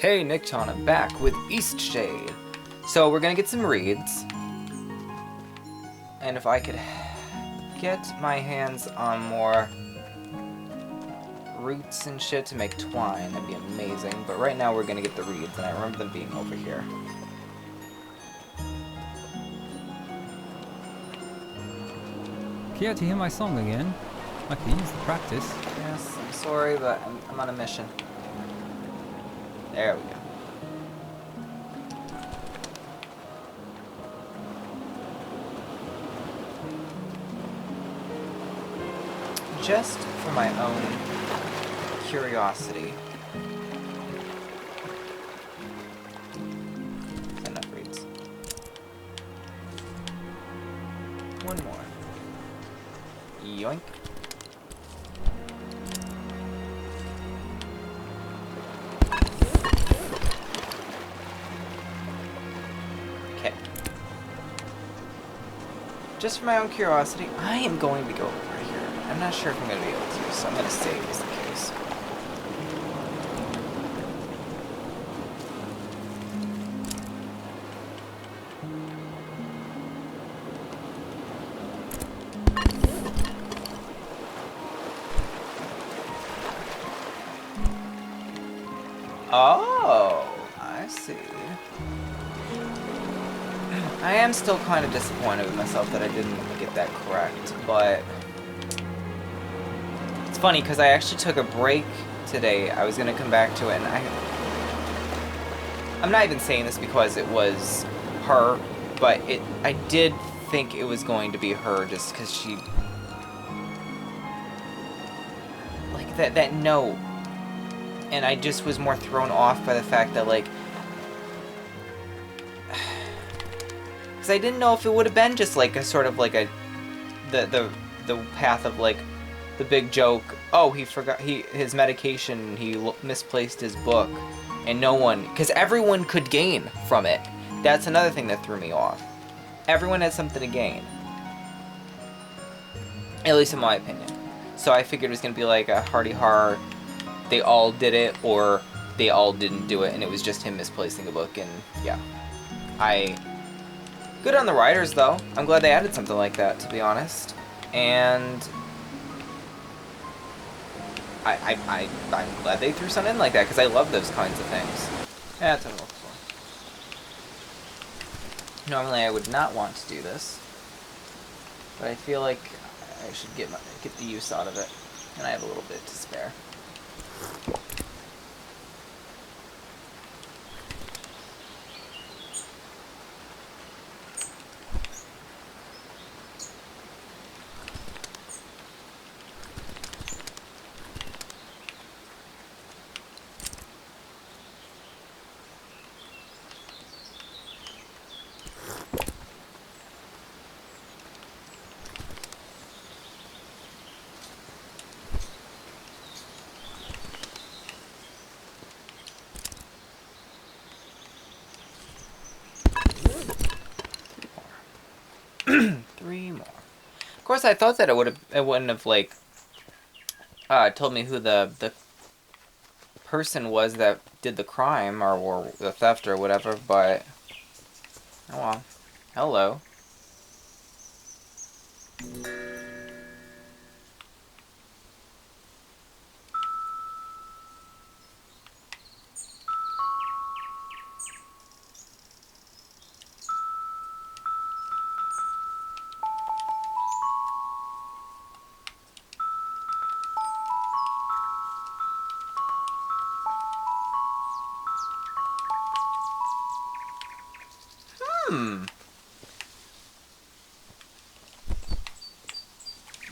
Hey, Niktana, back with Eastshade. So we're gonna get some reeds. And if I could get my hands on more roots and shit to make twine, that'd be amazing. But right now we're gonna get the reeds, and I remember them being over here. Care to hear my song again? I could use the practice. Yes, I'm sorry, but I'm on a mission. There we go. Just for my own curiosity. That's enough reeds. One more. Yoink. Okay. Just for my own curiosity, I am going to go over here. I'm not sure if I'm going to be able to, so I'm going to save just in case. Oh, I see. I am still kind of disappointed with myself that I didn't get that correct, but it's funny because I actually took a break today. I was going to come back to it, and I'm not even saying this because it was her, but I did think it was going to be her just because she, like, that note, and I just was more thrown off by the fact that, like, because I didn't know if it would have been just like a sort of like the path of like the big joke. Oh, he forgot his medication. He misplaced his book, and no one, because everyone could gain from it. That's another thing that threw me off. Everyone had something to gain, at least in my opinion. So I figured it was gonna be like a hearty har. They all did it, or they all didn't do it, and it was just him misplacing a book. And yeah, good on the writers, though. I'm glad they added something like that, to be honest. And I'm glad they threw something in like that, because I love those kinds of things. Yeah, that's what I'm looking for. Normally I would not want to do this, but I feel like I should get the use out of it, and I have a little bit to spare. Three more. Of course, I thought that it wouldn't have like told me who the person was that did the crime or the theft or whatever, but oh well. Hello.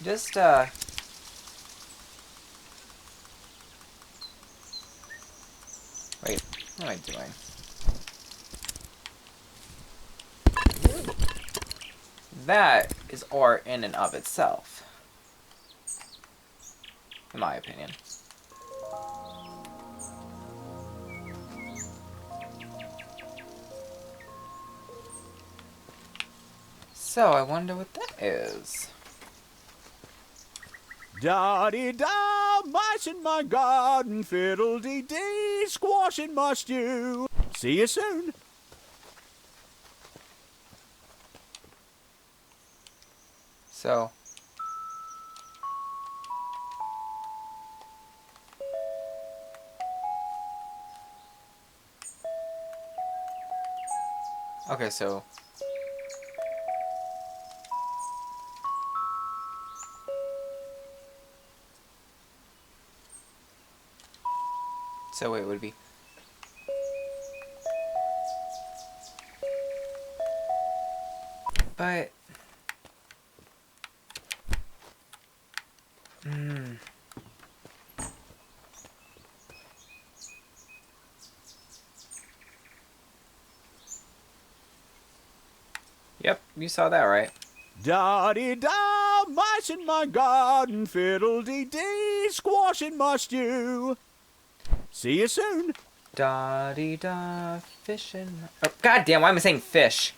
Just, wait, what am I doing? That is art in and of itself, in my opinion. So, I wonder what that is. Da-dee-da, my mice in my garden, fiddle-dee-dee, squashing my stew. See you soon. So. Okay, so. So it would be. But. Yep, you saw that right. Da-dee-da, mice in my garden, fiddle-dee-dee, squashing my stew. See you soon. Da-dee-da, fishing. Oh, goddamn, why am I saying fish?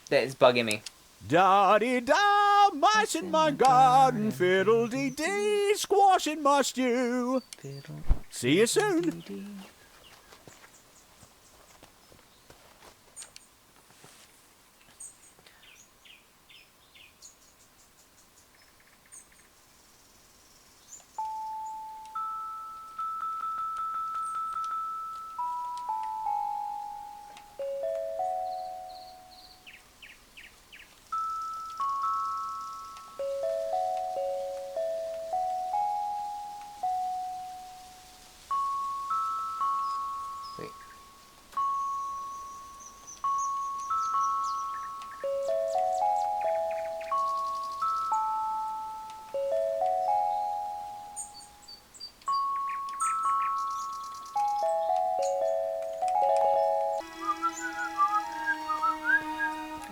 That is bugging me. Da-dee-da, mice in my garden, fiddle-dee-dee, squashing my stew. See you soon. Wait.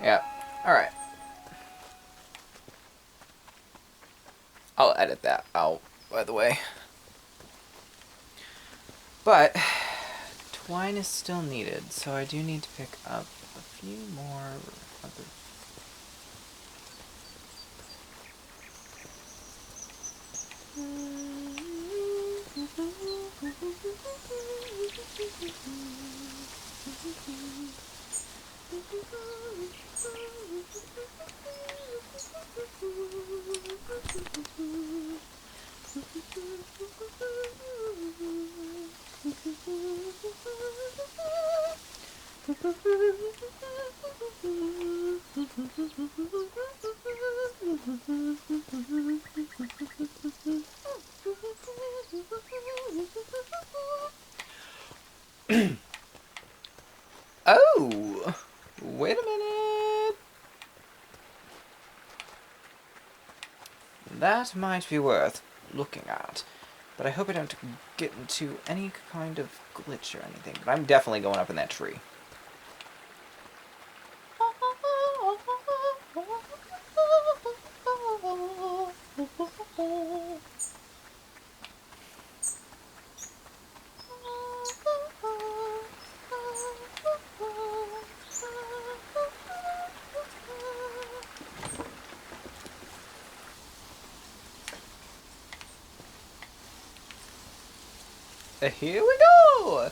Yeah. Alright. I'll edit that out, by the way. But twine is still needed, so I do need to pick up a few more other. Oh! Wait a minute! That might be worth looking at. But I hope I don't get into any kind of glitch or anything. But I'm definitely going up in that tree. Here we go!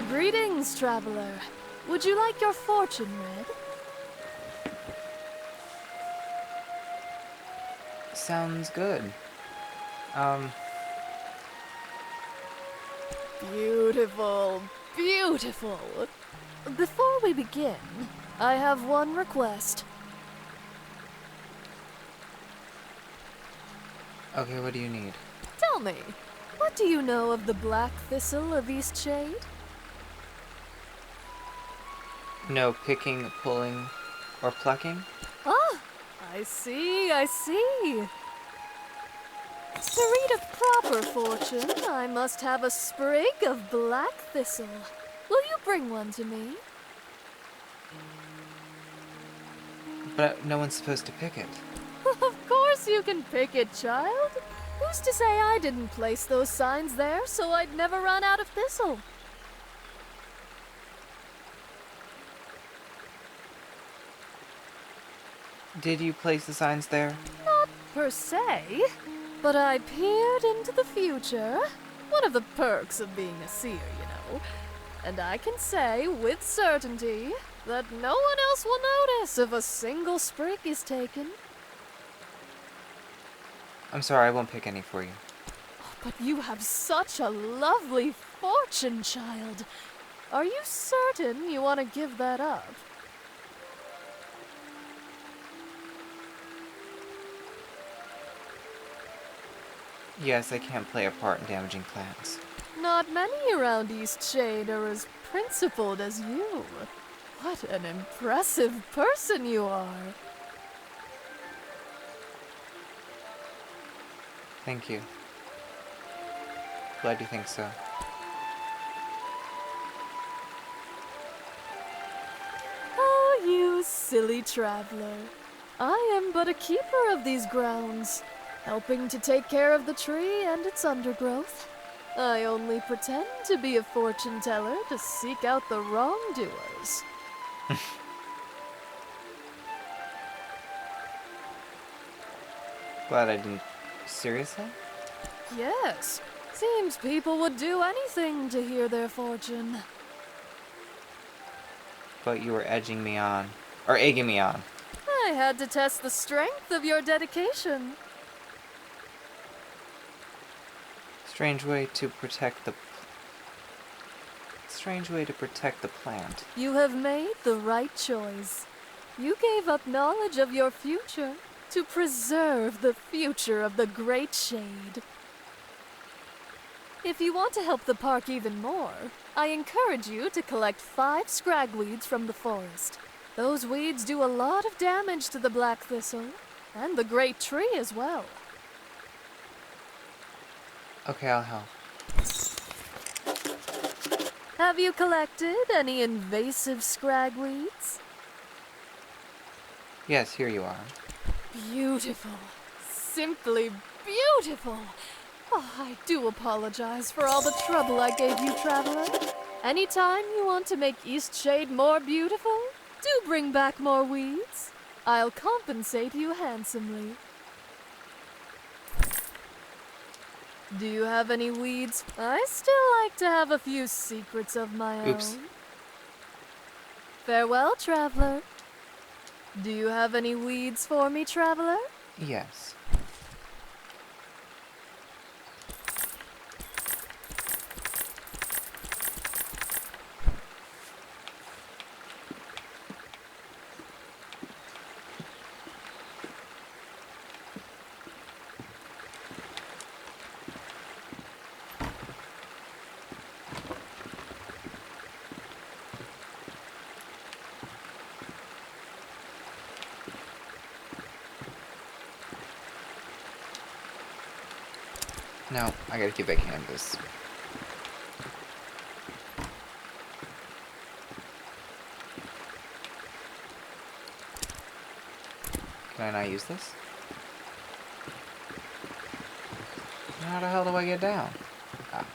Greetings, traveler. Would you like your fortune read? Sounds good. Beautiful, beautiful. Before we begin, I have one request. Okay, what do you need? Tell me, what do you know of the Black Thistle of Eastshade? No picking, pulling, or plucking? Ah, I see, I see. To read a proper fortune, I must have a sprig of black thistle. Will you bring one to me? But no one's supposed to pick it. Of course you can pick it, child. Who's to say I didn't place those signs there so I'd never run out of thistle? Did you place the signs there? Not per se, but I peered into the future. One of the perks of being a seer, you know. And I can say with certainty that no one else will notice if a single sprig is taken. I'm sorry, I won't pick any for you. But you have such a lovely fortune, child. Are you certain you want to give that up? Yes, I can't play a part in damaging plants. Not many around Eastshade are as principled as you. What an impressive person you are. Thank you. Glad you think so. Oh, you silly traveler. I am but a keeper of these grounds, helping to take care of the tree and its undergrowth. I only pretend to be a fortune teller to seek out the wrongdoers. Glad I didn't. Seriously? Yes, seems people would do anything to hear their fortune. But you were edging me on. Or egging me on. I had to test the strength of your dedication. Strange way to protect the plant. You have made the right choice. You gave up knowledge of your future to preserve the future of the Great Shade. If you want to help the park even more, I encourage you to collect 5 scragweeds from the forest. Those weeds do a lot of damage to the black thistle, and the great tree as well. Okay, I'll help. Have you collected any invasive scragweeds? Yes, here you are. Beautiful. Simply beautiful. Oh, I do apologize for all the trouble I gave you, traveler. Anytime you want to make Eastshade more beautiful, do bring back more weeds. I'll compensate you handsomely. Do you have any weeds? I still like to have a few secrets of my Oops. own. Farewell, traveler. Do you have any weeds for me, traveler? Yes. No, I gotta get back canvas. Can I not use this? How the hell do I get down? Ah.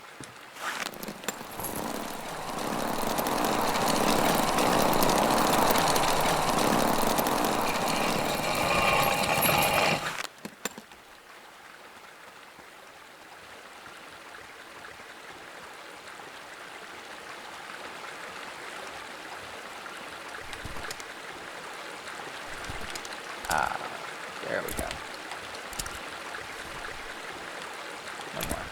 There we go. No more.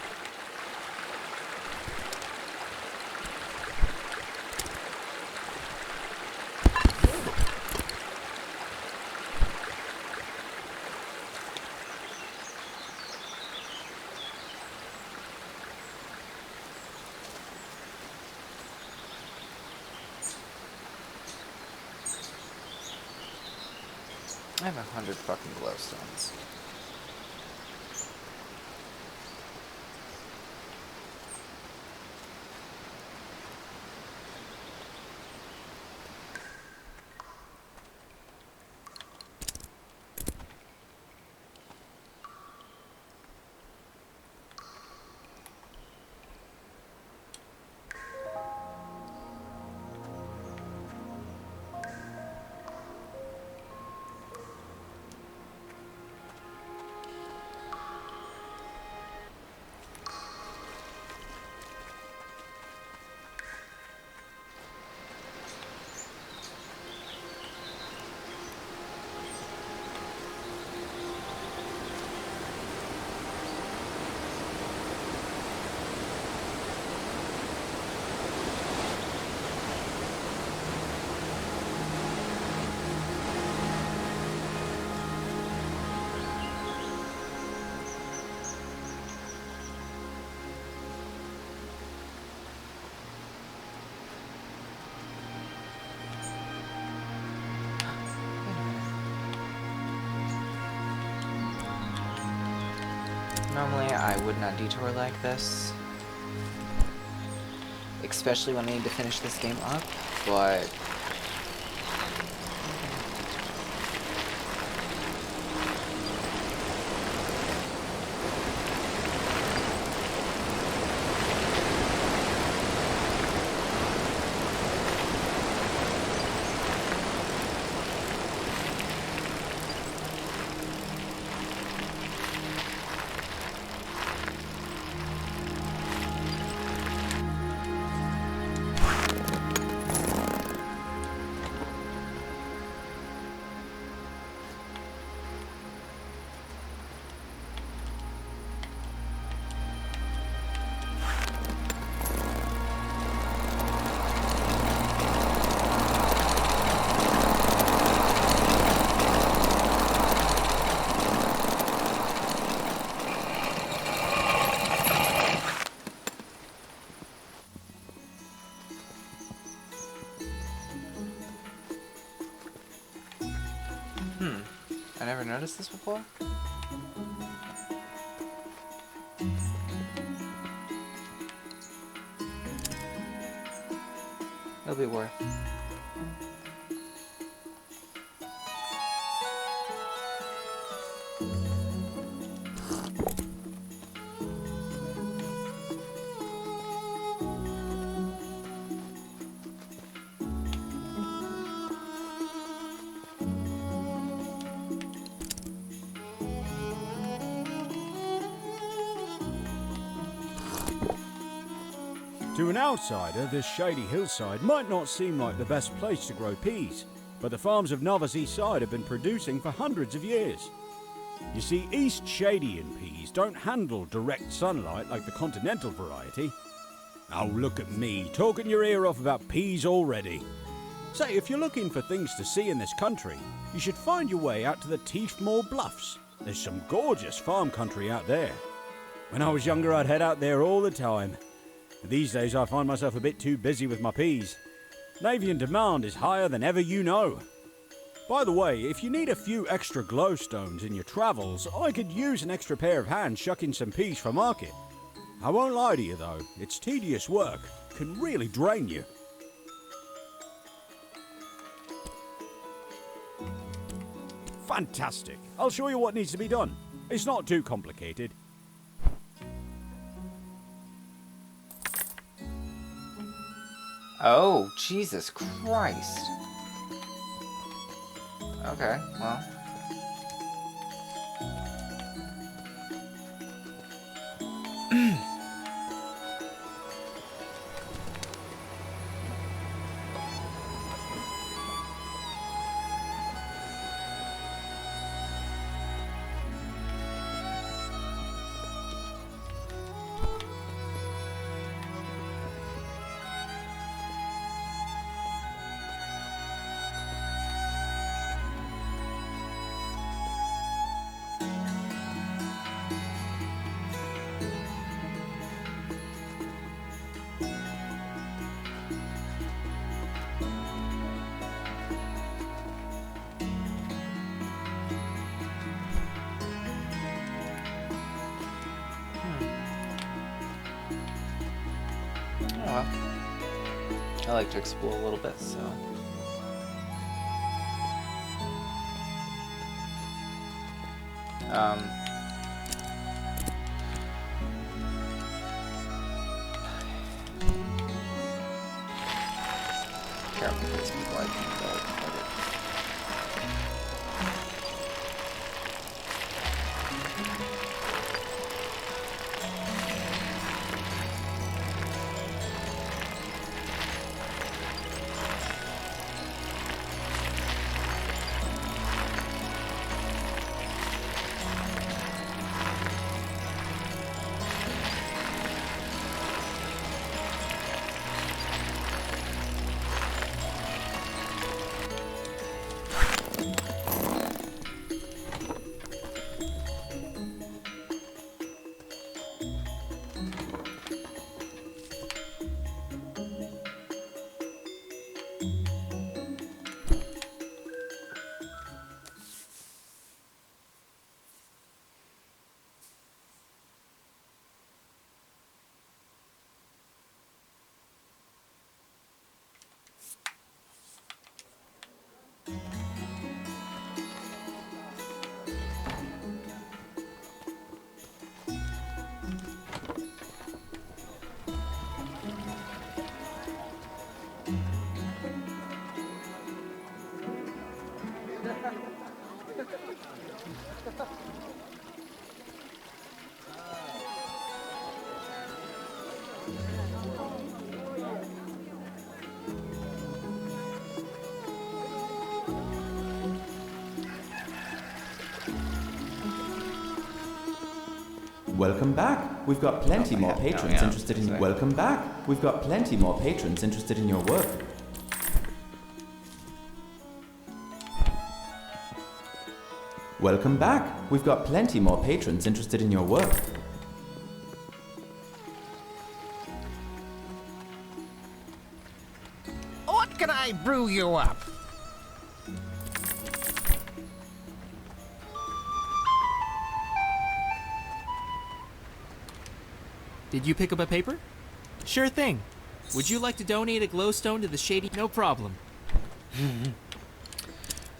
I have 100 fucking glowstones. Normally, I would not detour like this. Especially when I need to finish this game up, but... I never noticed this before? It'll be worth. To an outsider, this shady hillside might not seem like the best place to grow peas, but the farms of Nova's East Side have been producing for hundreds of years. You see, East Shadian peas don't handle direct sunlight like the continental variety. Oh, look at me, talking your ear off about peas already. Say, if you're looking for things to see in this country, you should find your way out to the Teefmore Bluffs. There's some gorgeous farm country out there. When I was younger, I'd head out there all the time. These days, I find myself a bit too busy with my peas. Navian demand is higher than ever you know. By the way, if you need a few extra glowstones in your travels, I could use an extra pair of hands shucking some peas for market. I won't lie to you though, it's tedious work, can really drain you. Fantastic! I'll show you what needs to be done. It's not too complicated. Oh, Jesus Christ. Okay, well. well. I like to explore a little bit, so. Careful with these people, I think they'll fight it. Welcome back. We've got plenty more patrons interested in. Welcome back. We've got plenty more patrons interested in your work. Welcome back. We've got plenty more patrons interested in your work. What can I brew you up? Did you pick up a paper? Sure thing. Would you like to donate a glowstone to the Shady? No problem.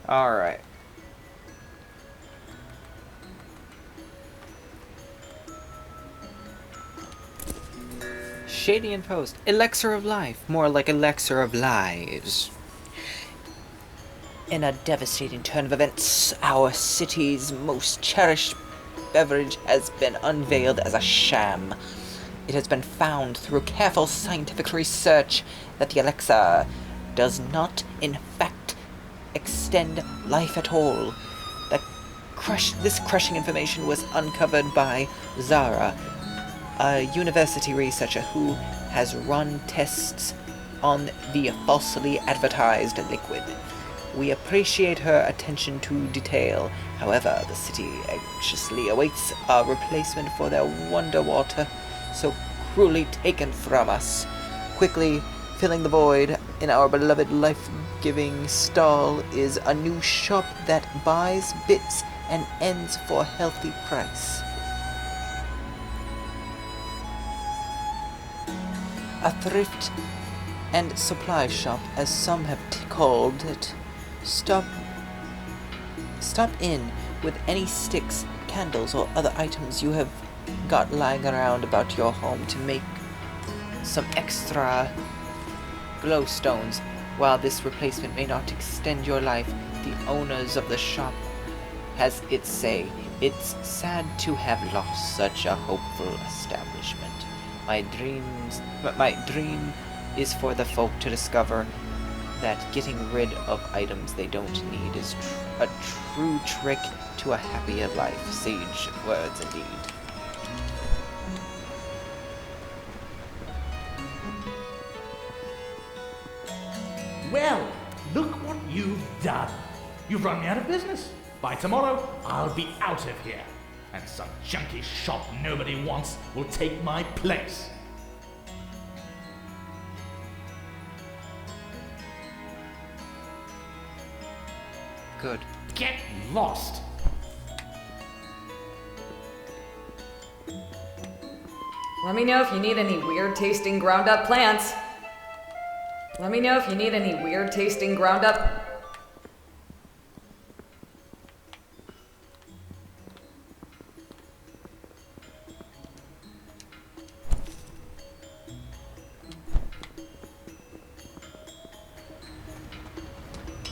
Alright. Shady and Post. Elixir of life. More like elixir of lives. In a devastating turn of events, our city's most cherished beverage has been unveiled as a sham. It has been found through careful scientific research that the elixir does not, in fact, extend life at all. This crushing information was uncovered by Zara, a university researcher who has run tests on the falsely advertised liquid. We appreciate her attention to detail. However, the city anxiously awaits a replacement for their wonder water, so cruelly taken from us. Quickly filling the void in our beloved life-giving stall is a new shop that buys bits and ends for a healthy price. A thrift and supply shop, as some have called it. Stop in with any sticks, candles, or other items you have got lying around about your home to make some extra glowstones. While this replacement may not extend your life, the owners of the shop has its say. It's sad to have lost such a hopeful establishment. My dream is for the folk to discover that getting rid of items they don't need is a true trick to a happier life. Sage words indeed. Well, look what you've done. You've run me out of business. By tomorrow, I'll be out of here. And some junky shop nobody wants will take my place. Good. Get lost. Let me know if you need any weird tasting ground up plants. Let me know if you need any weird tasting ground up.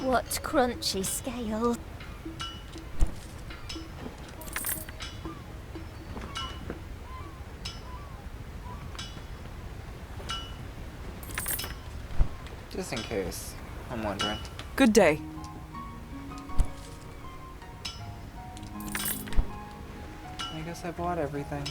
What crunchy scale. Just in case. I'm wondering. Good day. I guess I bought everything.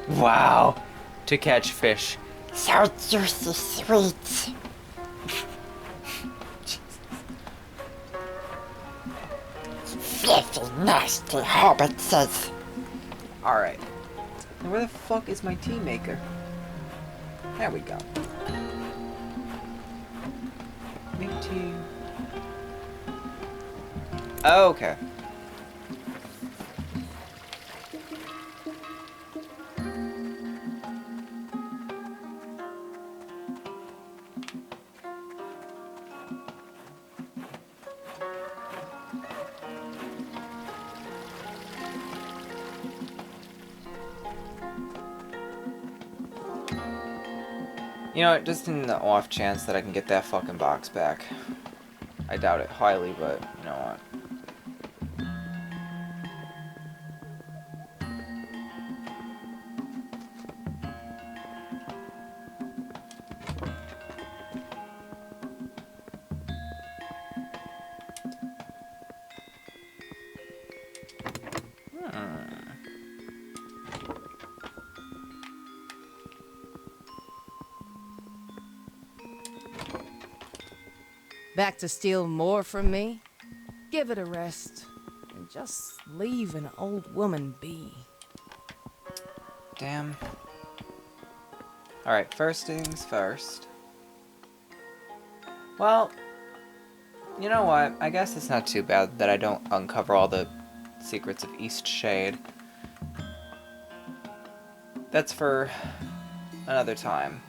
Wow, to catch fish. So juicy sweet. Filthy, nasty hobbitses. Alright. Now where the fuck is my tea maker? There we go. Make tea. Oh, okay. You know what, just in the off chance that I can get that fucking box back. I doubt it highly, but you know what. Back to steal more from me? Give it a rest. And just leave an old woman be. Damn. Alright, first things first. Well, you know what? I guess it's not too bad that I don't uncover all the secrets of Eastshade. That's for another time.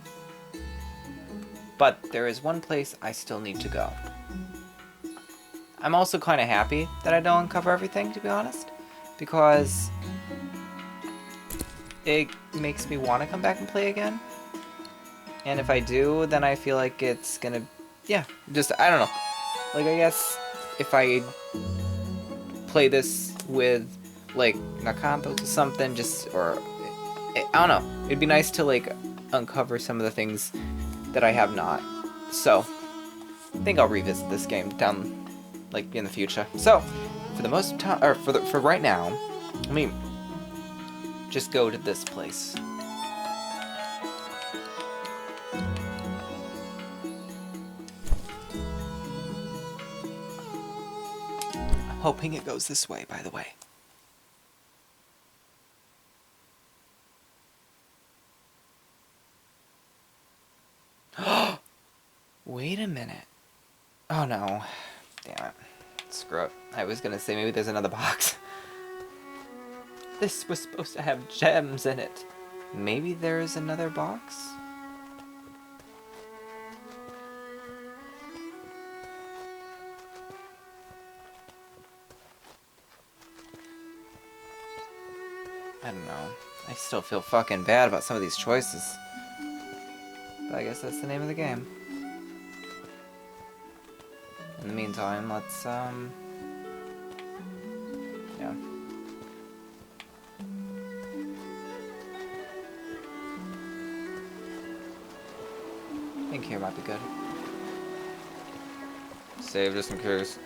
But there is one place I still need to go. I'm also kind of happy that I don't uncover everything, to be honest, because it makes me want to come back and play again. And if I do, then I feel like it's gonna, yeah, just, I don't know. Like, I guess if I play this with, like, Niktana or something, just, or, I don't know. It'd be nice to, like, uncover some of the things that I have not. So, I think I'll revisit this game down, like, in the future. So, for the most time, or for right now, let me just go to this place. I'm hoping it goes this way, by the way. Wait a minute. Oh no. Damn it. Screw it. I was gonna say maybe there's another box. This was supposed to have gems in it. Maybe there's another box? I don't know. I still feel fucking bad about some of these choices. But I guess that's the name of the game. In the meantime, let's, yeah. I think here might be good. Save just in case.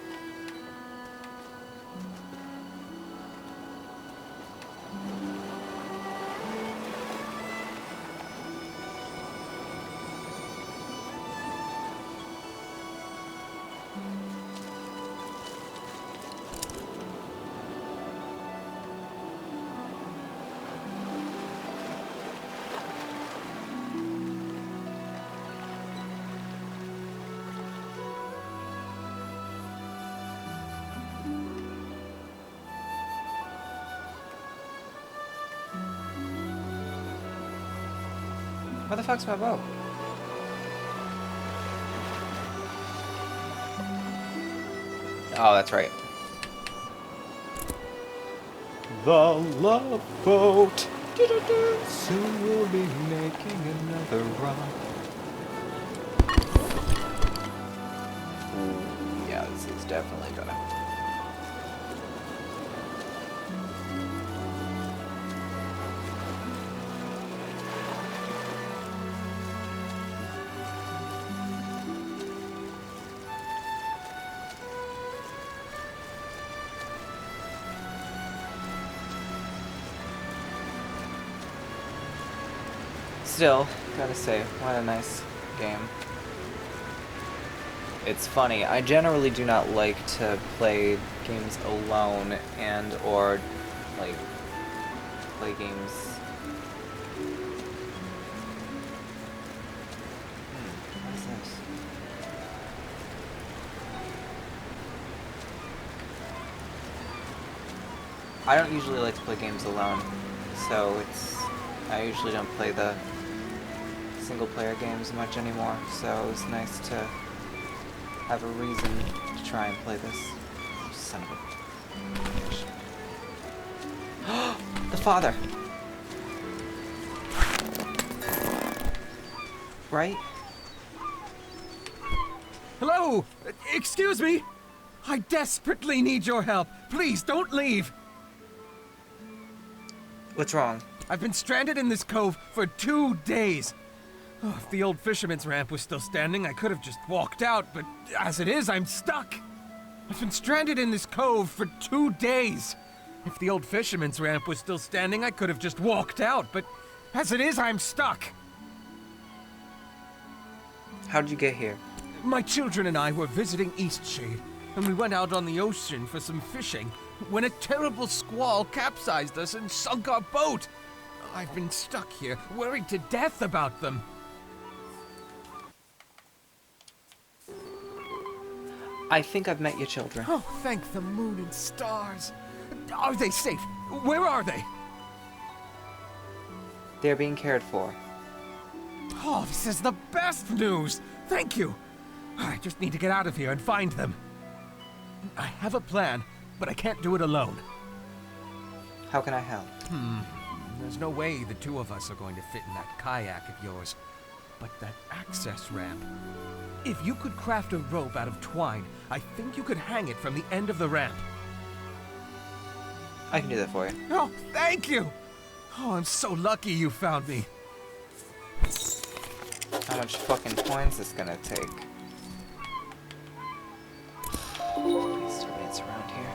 Where the fuck's my boat? Oh, that's right. The love boat. Soon we'll be making another run. Yeah, this is definitely gonna. Still, gotta say, what a nice game. It's funny, I generally do not like to play games alone and or, like, play games... what is this? I don't usually like to play games alone, so I usually don't play the single-player games much anymore, so it's nice to have a reason to try and play this. Son of a bitch. The father! Right? Hello! Excuse me! I desperately need your help. Please, don't leave! What's wrong? I've been stranded in this cove for 2 days. Oh, if the old fisherman's ramp was still standing, I could have just walked out, but as it is, I'm stuck. I've been stranded in this cove for 2 days. If the old fisherman's ramp was still standing, I could have just walked out, but as it is, I'm stuck. How'd you get here? My children and I were visiting Eastshade, and we went out on the ocean for some fishing, when a terrible squall capsized us and sunk our boat. I've been stuck here, worried to death about them. I think I've met your children. Oh, thank the moon and stars. Are they safe? Where are they? They're being cared for. Oh, this is the best news. Thank you. I just need to get out of here and find them. I have a plan, but I can't do it alone. How can I help? There's no way the two of us are going to fit in that kayak of yours. But that access ramp... If you could craft a rope out of twine, I think you could hang it from the end of the ramp. I can do that for you. Oh, thank you! Oh, I'm so lucky you found me. How much fucking points is this gonna take? These termites around here.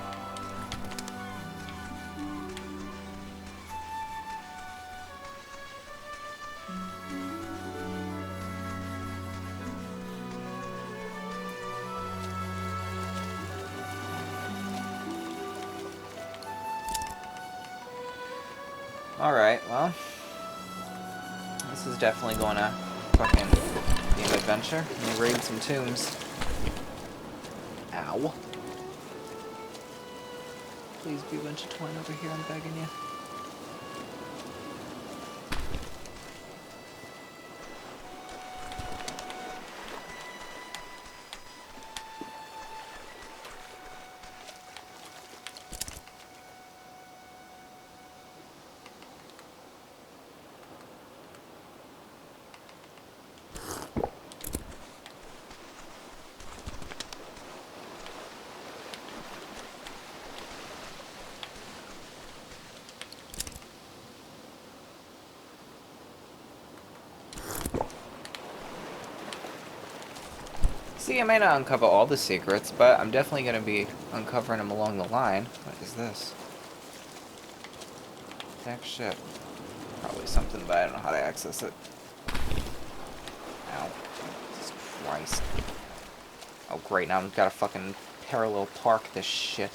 Alright, well, this is definitely going to fucking be an adventure. Let me raid some tombs. Ow. Please be a bunch of twine over here, I'm begging you. See, I may not uncover all the secrets, but I'm definitely going to be uncovering them along the line. What is this? Heck shit. Probably something, but I don't know how to access it. Ow. Jesus Christ. Oh great, now I've got to fucking parallel park this shit.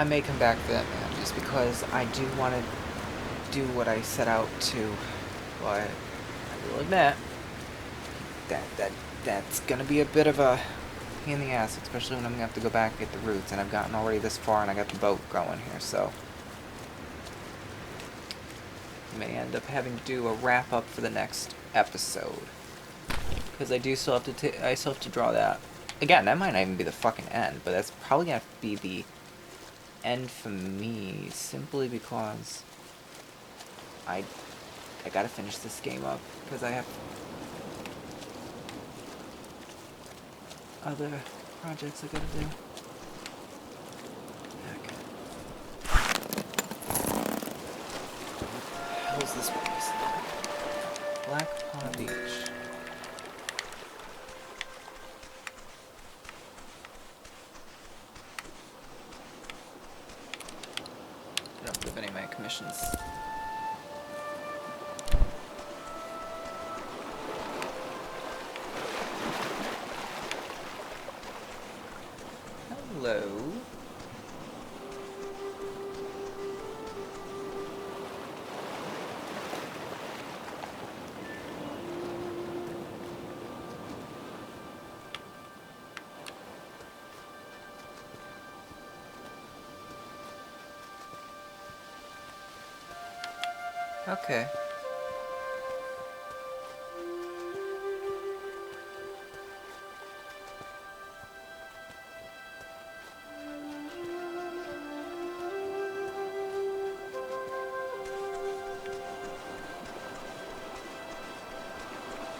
I may come back for that, man, just because I do want to do what I set out to. But I will admit that's gonna be a bit of a pain in the ass, especially when I'm gonna have to go back and get the roots, and I've gotten already this far, and I got the boat going here, so I may end up having to do a wrap up for the next episode, because I do still have to I still have to draw that. Again, that might not even be the fucking end, but that's probably gonna have to be the end for me, simply because I gotta finish this game up, because I have other projects I gotta do. Heck. What the hell is this place? Black Paw Beach. I don't have any of my commissions. Hello. Okay.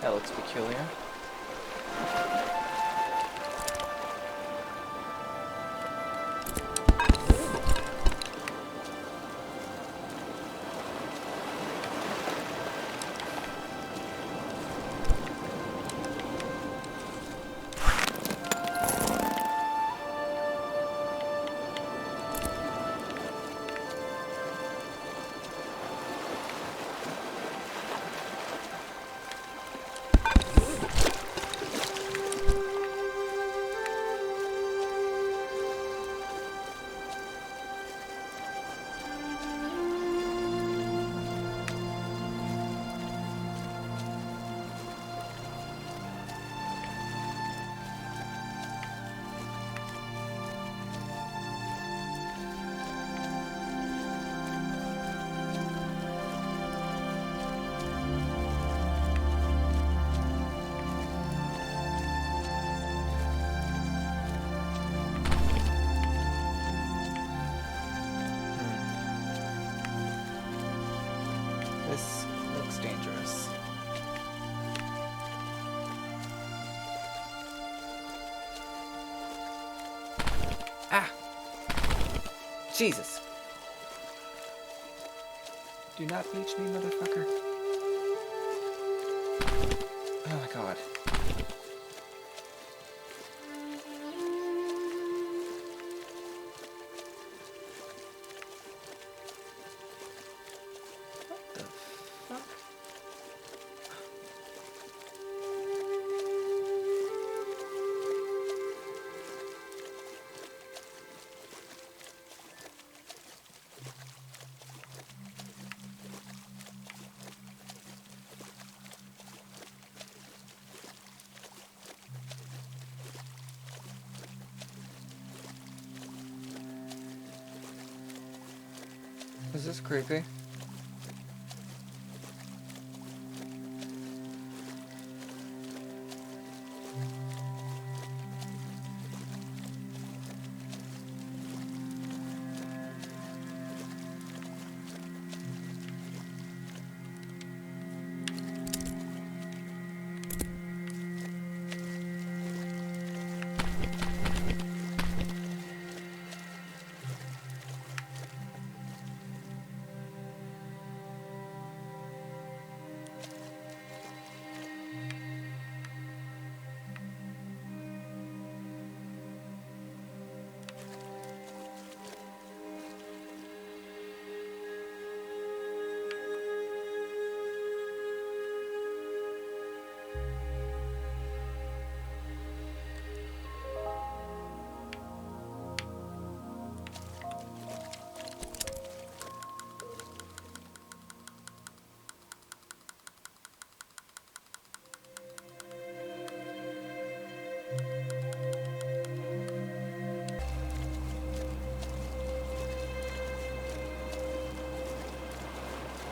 That looks peculiar. This looks dangerous. Ah! Jesus! Do not reach me, motherfucker. Oh my god. What the fuck? Is this creepy?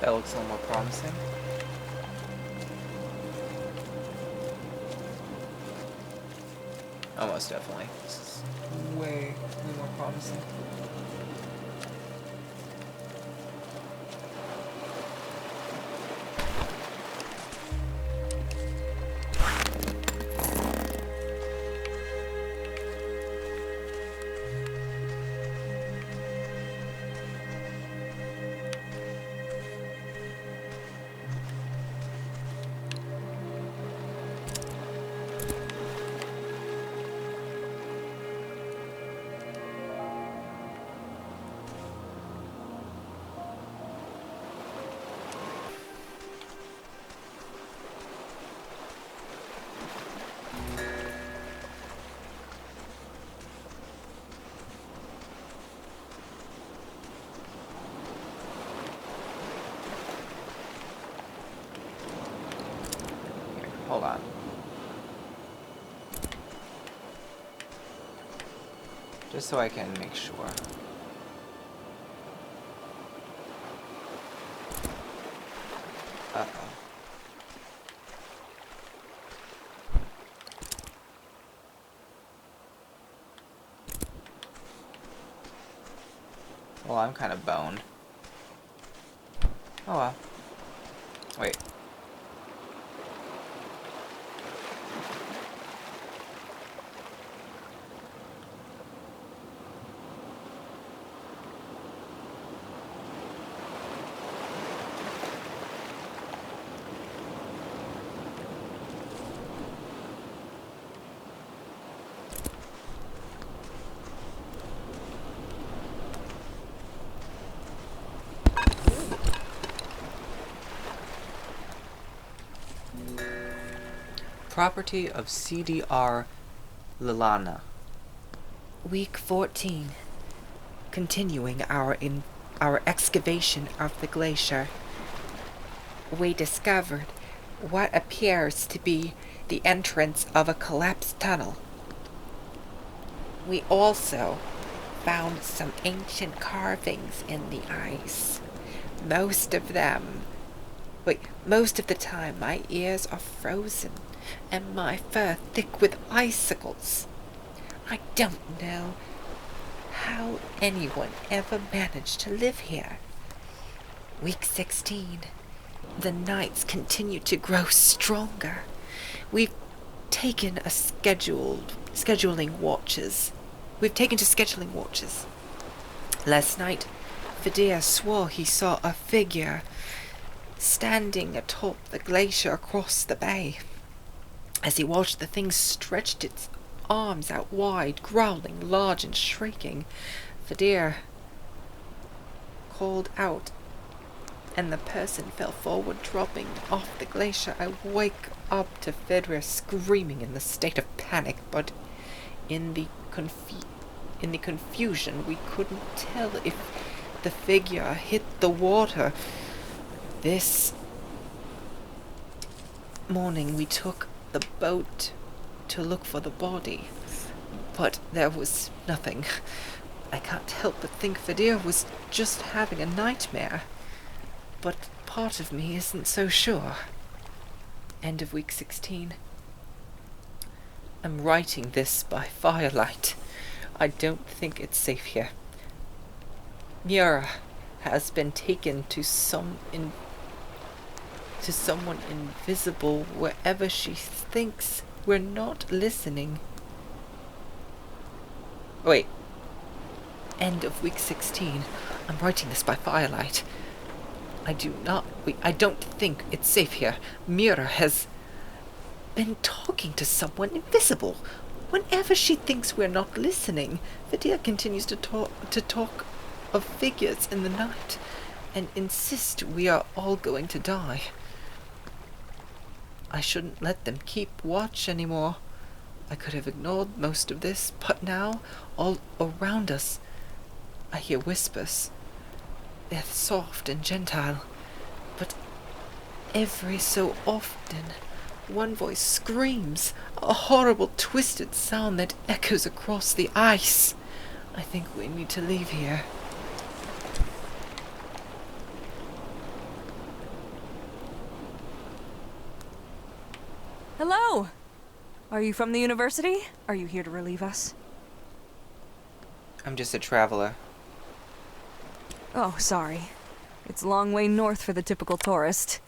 That looks a little more promising. Almost definitely. This is way more promising. Hold on. Just so I can make sure. Uh-oh. Well, I'm kind of boned. Oh well. Wait. Property of CDR Lilana. Week 14. Continuing our excavation of the glacier, we discovered what appears to be the entrance of a collapsed tunnel. We also found some ancient carvings in the ice. Most of the time my ears are frozen and my fur thick with icicles. I don't know how anyone ever managed to live here. Week 16. The nights continue to grow stronger. We've taken to scheduling watches. Last night, Fidea swore he saw a figure standing atop the glacier across the bay. As he watched, the thing stretched its arms out wide, growling, large and shrieking. Fidea called out, and the person fell forward, dropping off the glacier. I wake up to Fidea screaming in the state of panic, but in the confusion we couldn't tell if the figure hit the water. This morning we took the boat to look for the body, but there was nothing. I can't help but think Fidea was just having a nightmare, but part of me isn't so sure. End of week 16. I'm writing this by firelight. I don't think it's safe here. Mira has been taken to someone invisible wherever she thinks we're not listening. Wait. End of week 16. I'm writing this by firelight. I don't think it's safe here. Mira has been talking to someone invisible. Whenever she thinks we're not listening, Fidea continues to talk of figures in the night and insist we are all going to die. I shouldn't let them keep watch anymore. I could have ignored most of this, but now, all around us, I hear whispers. They're soft and gentle, but every so often, one voice screams, a horrible twisted sound that echoes across the ice. I think we need to leave here. Hello! Are you from the university? Are you here to relieve us? I'm just a traveler. Oh, sorry. It's a long way north for the typical tourist.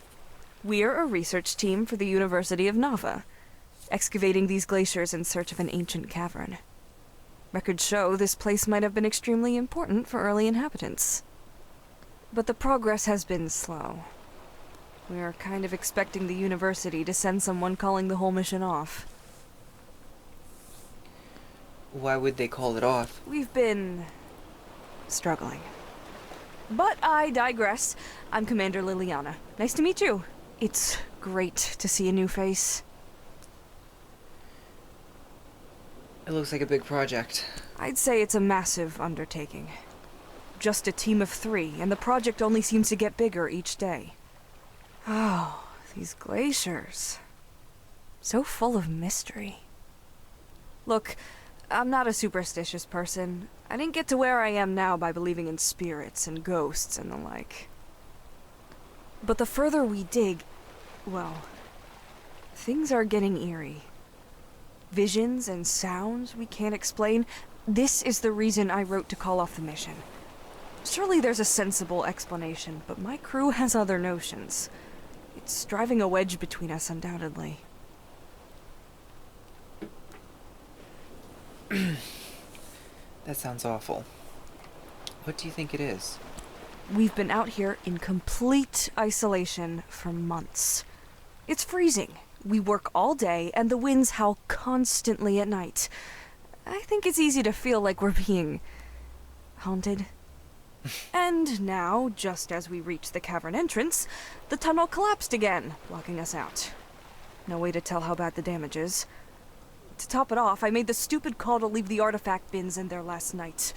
We're a research team for the University of Nava, excavating these glaciers in search of an ancient cavern. Records show this place might have been extremely important for early inhabitants. But the progress has been slow. We're kind of expecting the university to send someone calling the whole mission off. Why would they call it off? We've been struggling. But I digress. I'm Commander Liliana. Nice to meet you. It's great to see a new face. It looks like a big project. I'd say it's a massive undertaking. Just a team of 3, and the project only seems to get bigger each day. Oh, these glaciers. So full of mystery. Look, I'm not a superstitious person. I didn't get to where I am now by believing in spirits and ghosts and the like. But the further we dig, well, things are getting eerie. Visions and sounds we can't explain. This is the reason I wrote to call off the mission. Surely there's a sensible explanation, but my crew has other notions. It's driving a wedge between us, undoubtedly. That sounds awful. What do you think it is? We've been out here in complete isolation for months. It's freezing. We work all day, and the winds howl constantly at night. I think it's easy to feel like we're being haunted. And now, just as we reach the cavern entrance, the tunnel collapsed again, blocking us out. No way to tell how bad the damage is. To top it off, I made the stupid call to leave the artifact bins in there last night.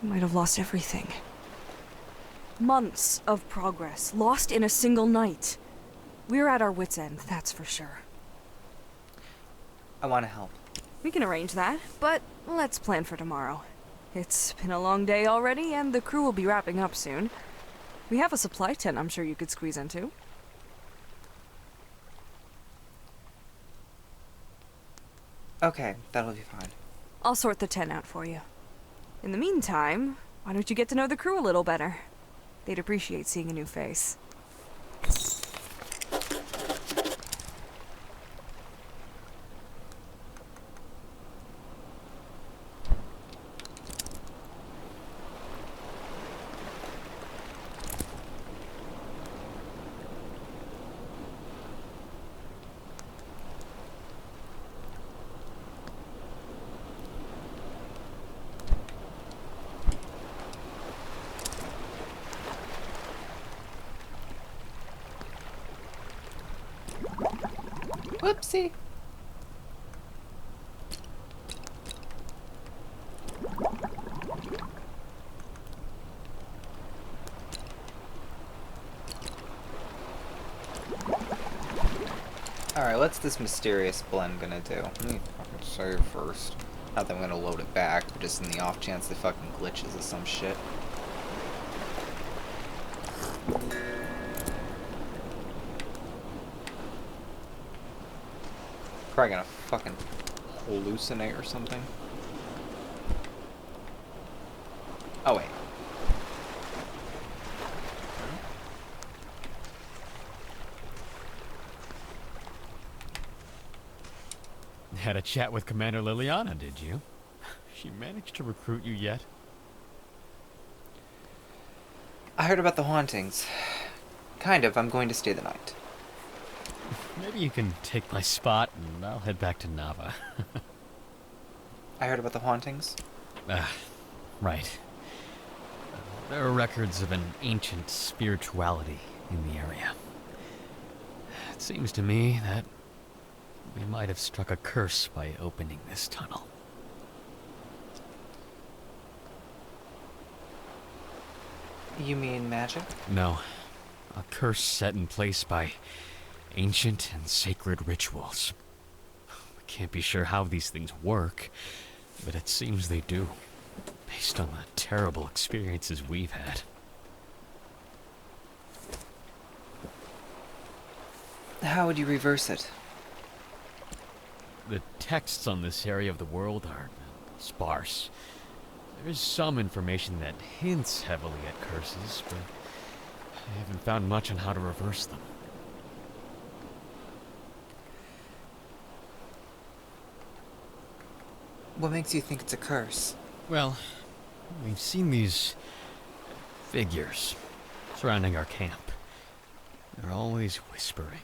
We might have lost everything. Months of progress, lost in a single night. We're at our wits' end, that's for sure. I want to help. We can arrange that, but let's plan for tomorrow. It's been a long day already, and the crew will be wrapping up soon. We have a supply tent I'm sure you could squeeze into. Okay, that'll be fine. I'll sort the tent out for you. In the meantime, why don't you get to know the crew a little better? They'd appreciate seeing a new face. Whoopsie. Alright, what's this mysterious blend gonna do? Let me fucking save first. Not that I'm gonna load it back, but just in the off chance it fucking glitches or some shit. Probably gonna fucking hallucinate or something. Oh wait. Had a chat with Commander Liliana, did you? She managed to recruit you yet? I heard about the hauntings. Kind of, I'm going to stay the night. Maybe you can take my spot and I'll head back to Nava. I heard about the hauntings? Right. There are records of an ancient spirituality in the area. It seems to me that we might have struck a curse by opening this tunnel. You mean magic? No. A curse set in place by ancient and sacred rituals. We can't be sure how these things work, but it seems they do, based on the terrible experiences we've had. How would you reverse it? the texts on this area of the world are sparse. There is some information that hints heavily at curses, but I haven't found much on how to reverse them. What makes you think it's a curse? Well, we've seen these figures surrounding our camp. They're always whispering.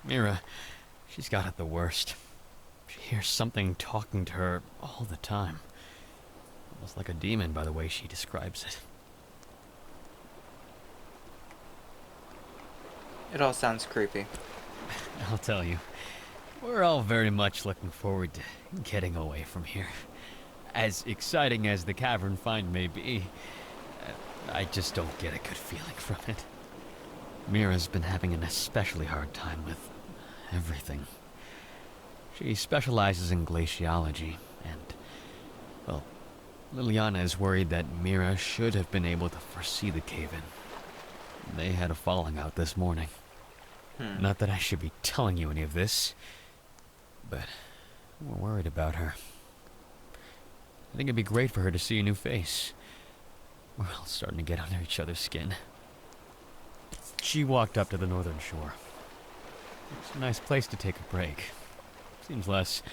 Mira, she's got it the worst. She hears something talking to her all the time. Almost like a demon by the way she describes it. It all sounds creepy. I'll tell you, we're all very much looking forward to getting away from here. As exciting as the cavern find may be, I just don't get a good feeling from it. Mira's been having an especially hard time with everything. She specializes in glaciology, and, well, Liliana is worried that Mira should have been able to foresee the cave-in. They had a falling out this morning. Not that I should be telling you any of this, but we're worried about her. I think it'd be great for her to see a new face. We're all starting to get under each other's skin. She walked up to the northern shore. It's a nice place to take a break. Seems less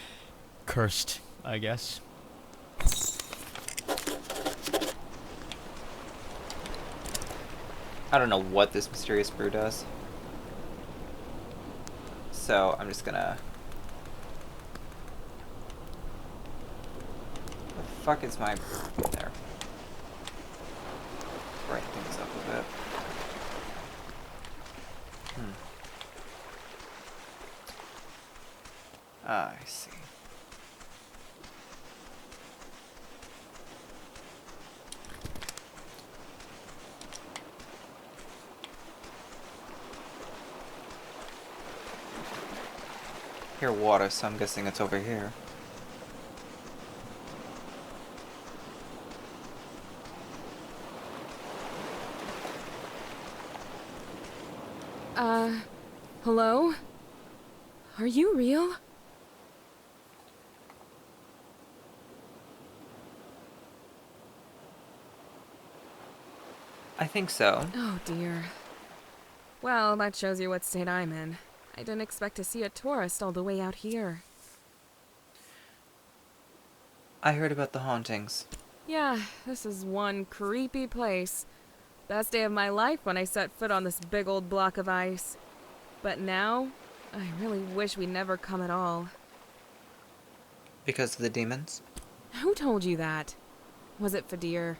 cursed, I guess. I don't know what this mysterious brew does. So I'm just gonna... The fuck is my... There. Brighten things up a bit. I see. Hear water, so I'm guessing it's over here. Hello? Are you real? I think so. Oh dear. Well, that shows you what state I'm in. I didn't expect to see a tourist all the way out here. I heard about the hauntings. Yeah, this is one creepy place. Best day of my life when I set foot on this big old block of ice. But now, I really wish we'd never come at all. Because of the demons? Who told you that? Was it Fadir?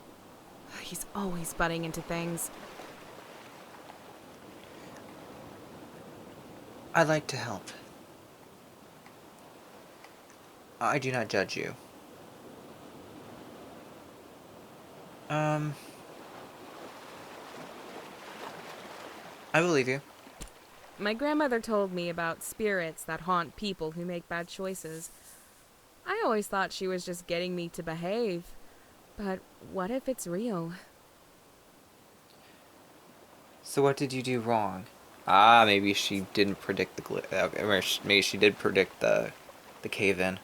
He's always butting into things. I like to help. I do not judge you. I believe you. My grandmother told me about spirits that haunt people who make bad choices. I always thought she was just getting me to behave. But what if it's real? So what did you do wrong? Ah, maybe she didn't predict the maybe she did predict the cave-in.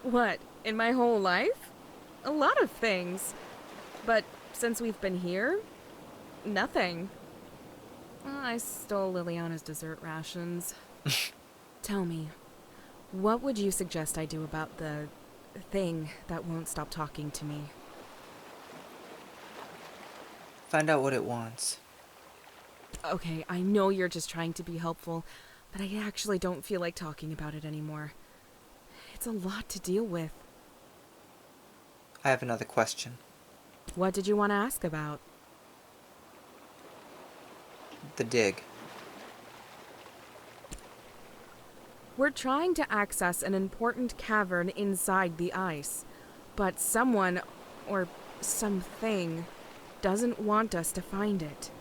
What, in my whole life? A lot of things. But since we've been here, nothing. I stole Liliana's dessert rations. Tell me, what would you suggest I do about the thing that won't stop talking to me? Find out what it wants. Okay, I know you're just trying to be helpful, but I actually don't feel like talking about it anymore. It's a lot to deal with. I have another question. What did you want to ask about? The dig. We're trying to access an important cavern inside the ice, but someone, or something, doesn't want us to find it.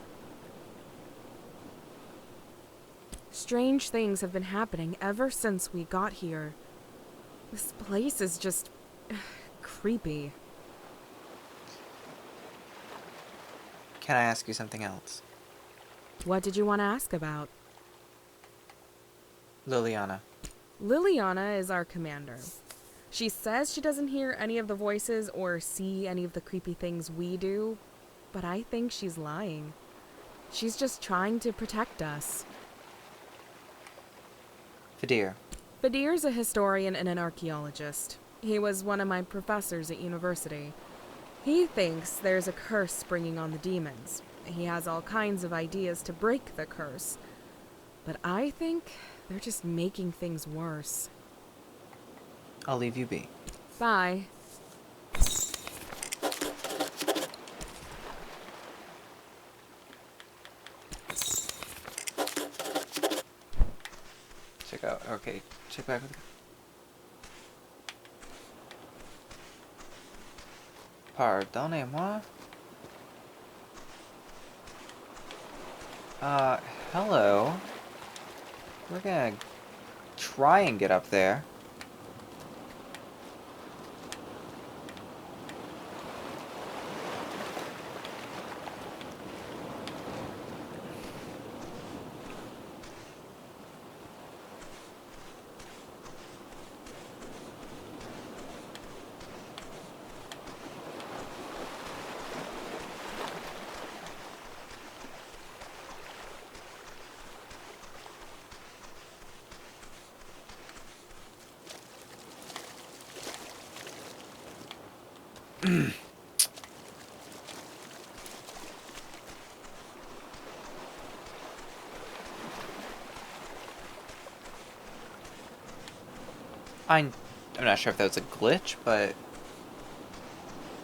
Strange things have been happening ever since we got here. This place is just creepy. Can I ask you something else? What did you want to ask about? Liliana. Liliana is our commander. She says she doesn't hear any of the voices or see any of the creepy things we do, but I think she's lying. She's just trying to protect us. Fadir. Fadir's a historian and an archaeologist. He was one of my professors at university. He thinks there's a curse springing on the demons. He has all kinds of ideas to break the curse. But I think they're just making things worse. I'll leave you be. Bye. Check out. Okay, check back with the... Pardonnez-moi. Hello. We're gonna try and get up there. I'm not sure if that was a glitch, but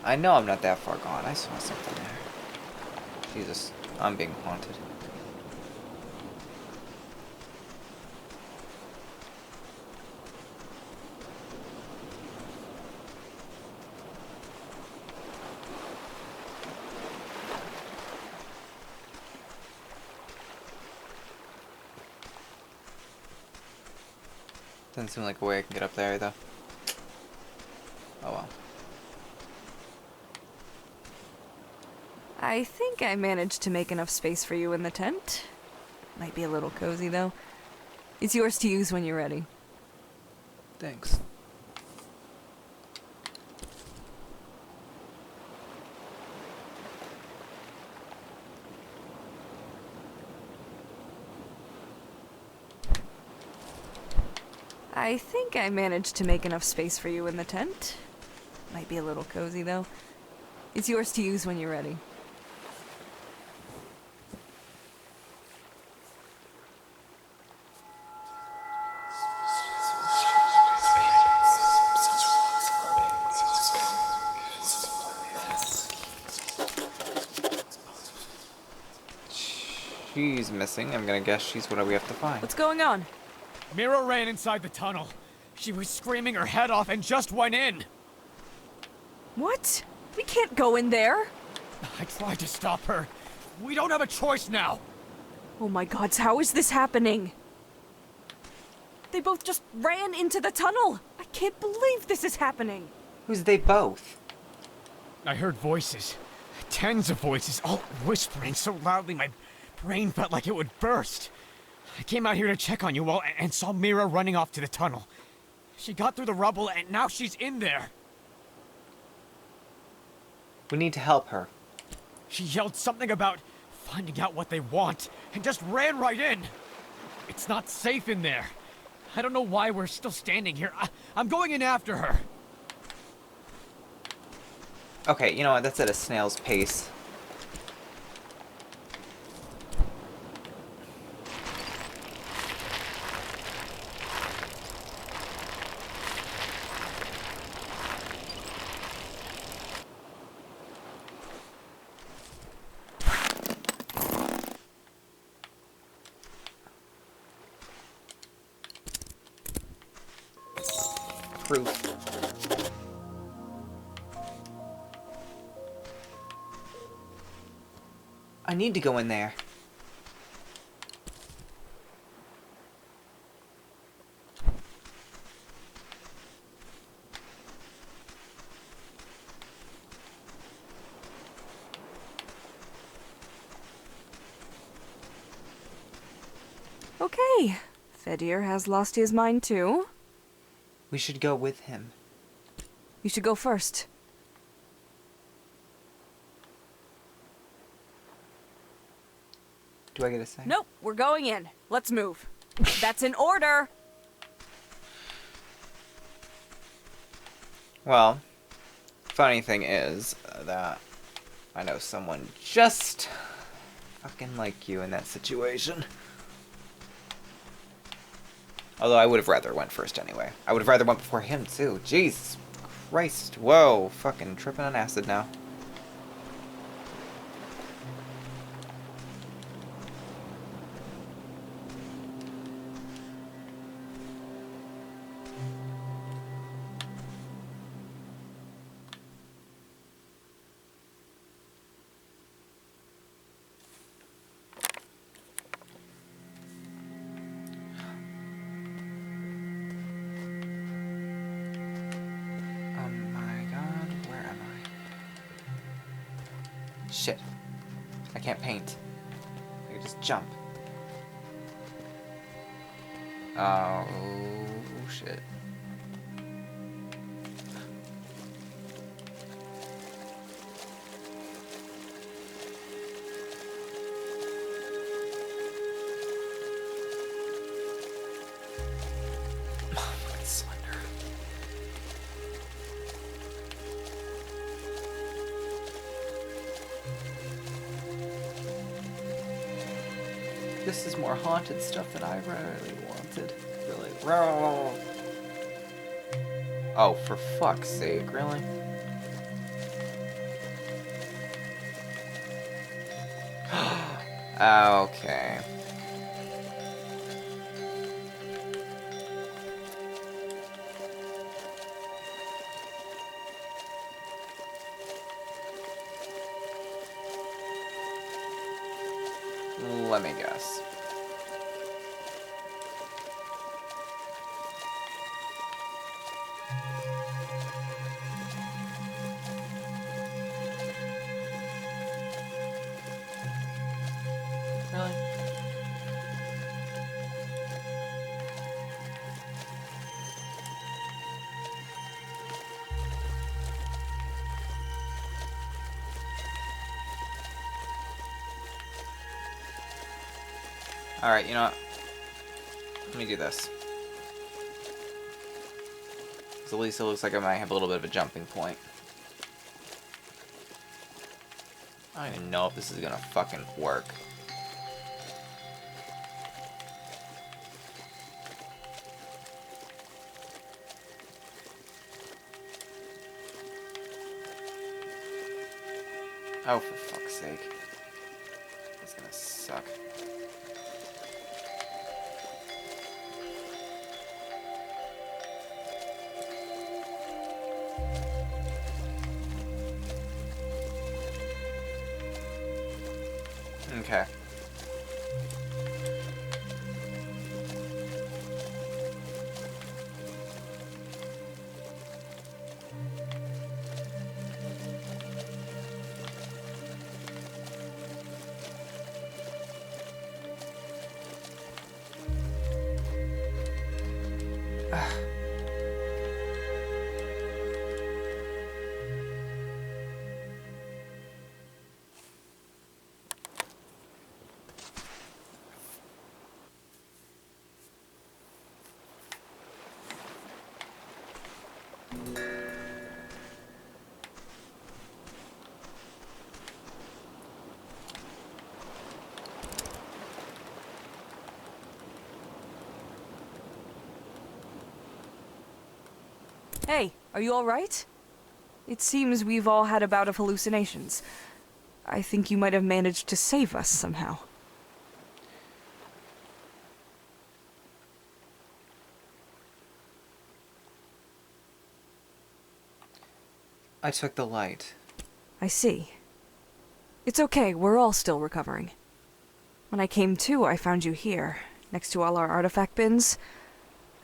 I know I'm not that far gone. I saw something there. Jesus, I'm being haunted. Doesn't seem like a way I can get up there either. Oh well. I think I managed to make enough space for you in the tent. Might be a little cozy, though. It's yours to use when you're ready. Thanks. I think I managed to make enough space for you in the tent. Might be a little cozy, though. It's yours to use when you're ready. She's missing. I'm gonna guess she's what we have to find. What's going on? Mira ran inside the tunnel. She was screaming her head off and just went in. What? We can't go in there. I tried to stop her. We don't have a choice now. Oh my gods, how is this happening? They both just ran into the tunnel. I can't believe this is happening. Who's they both? I heard voices. Tens of voices, all whispering so loudly my brain felt like it would burst. I came out here to check on you all and saw Mira running off to the tunnel. She got through the rubble and now she's in there. We need to help her. She yelled something about finding out what they want and just ran right in. It's not safe in there. I don't know why we're still standing here. I'm going in after her. Okay, you know what? That's at a snail's pace. Proof. I need to go in there. Okay, Fedir has lost his mind too. We should go with him. You should go first. Do I get a say? Nope, we're going in. Let's move. That's an order. Well, funny thing is that I know someone just fucking like you in that situation. Although I would have rather went first anyway. I would have rather went before him too. Jesus Christ. Whoa, fucking tripping on acid now. Shit. I can't paint. I can just jump. Oh, shit. Fucking slender. This is more haunted stuff than I really wanted. Really. Oh, for fuck's sake, really? Okay. Let me guess. Really? Alright, you know what? Let me do this. 'Cause at least it looks like I might have a little bit of a jumping point. I don't even know if this is gonna fucking work. Oh, for fuck's sake. It's gonna suck. Okay. Hey, are you alright? It seems we've all had a bout of hallucinations. I think you might have managed to save us somehow. I took the light. I see. It's okay, we're all still recovering. When I came to, I found you here, next to all our artifact bins.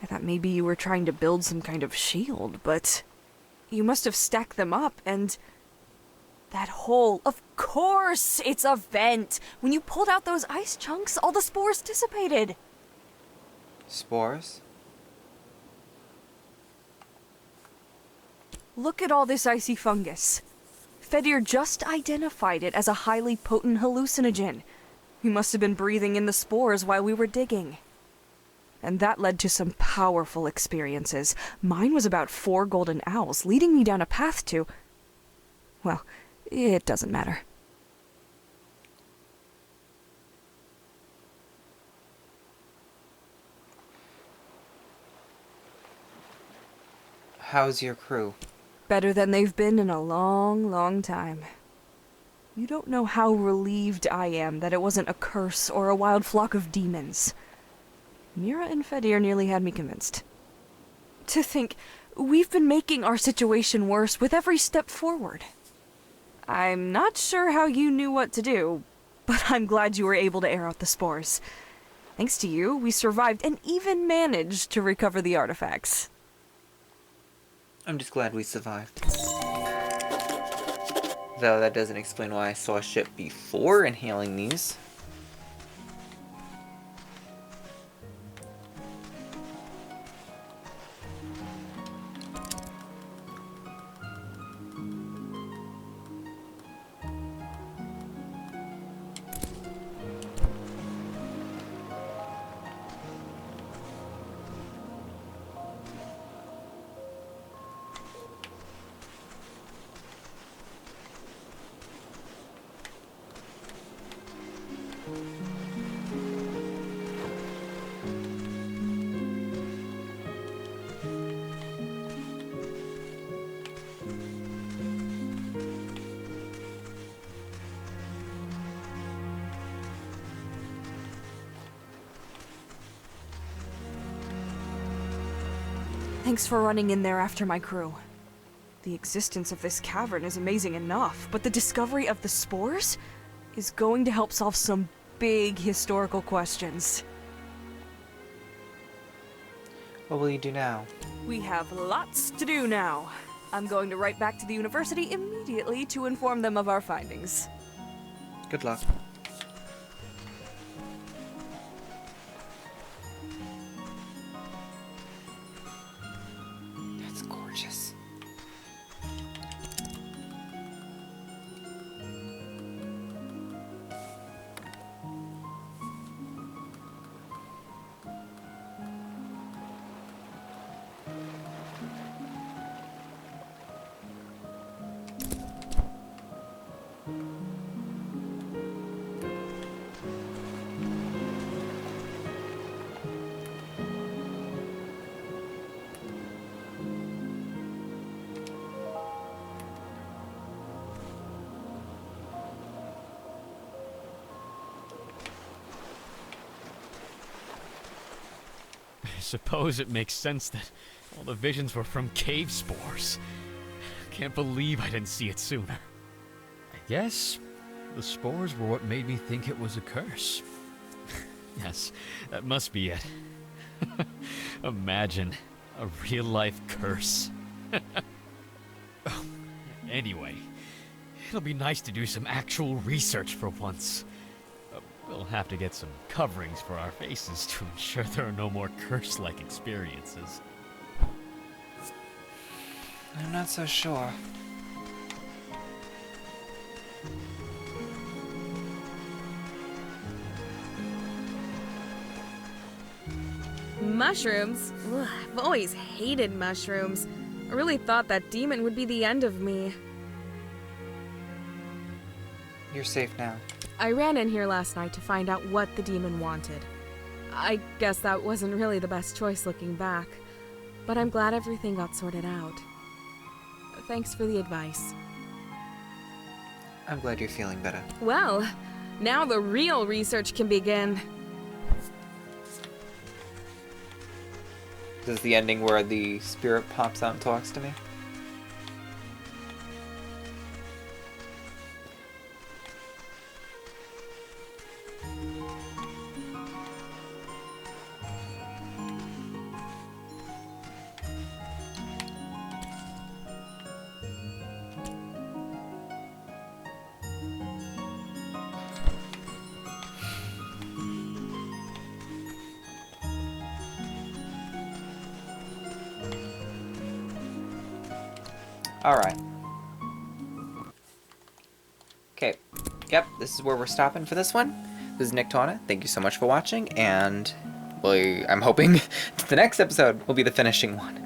I thought maybe you were trying to build some kind of shield, but you must have stacked them up, and that hole, of course, it's a vent. When you pulled out those ice chunks, all the spores dissipated. Spores? Look at all this icy fungus. Fedir just identified it as a highly potent hallucinogen. We must have been breathing in the spores while we were digging. And that led to some powerful experiences. Mine was about 4 golden owls, leading me down a path to... Well, it doesn't matter. How's your crew? Better than they've been in a long, long time. You don't know how relieved I am that it wasn't a curse or a wild flock of demons. Mira and Fedir nearly had me convinced. To think, we've been making our situation worse with every step forward. I'm not sure how you knew what to do, but I'm glad you were able to air out the spores. Thanks to you, we survived and even managed to recover the artifacts. I'm just glad we survived. Though that doesn't explain why I saw shit before inhaling these. Thanks for running in there after my crew. The existence of this cavern is amazing enough, but the discovery of the spores is going to help solve some big historical questions. What will you do now? We have lots to do now. I'm going to write back to the university immediately to inform them of our findings. Good luck. That's gorgeous. I suppose it makes sense that all the visions were from cave spores. Can't believe I didn't see it sooner. I guess the spores were what made me think it was a curse. Yes, that must be it. Imagine a real-life curse. Anyway, it'll be nice to do some actual research for once. We'll have to get some coverings for our faces to ensure there are no more curse-like experiences. I'm not so sure. Mushrooms? Ugh, I've always hated mushrooms. I really thought that demon would be the end of me. You're safe now. I ran in here last night to find out what the demon wanted. I guess that wasn't really the best choice looking back, but I'm glad everything got sorted out. Thanks for the advice. I'm glad you're feeling better. Well, now the real research can begin. This is the ending where the spirit pops out and talks to me. Alright. Okay. Yep, this is where we're stopping for this one. This is Niktana. Thank you so much for watching, and I'm hoping the next episode will be the finishing one.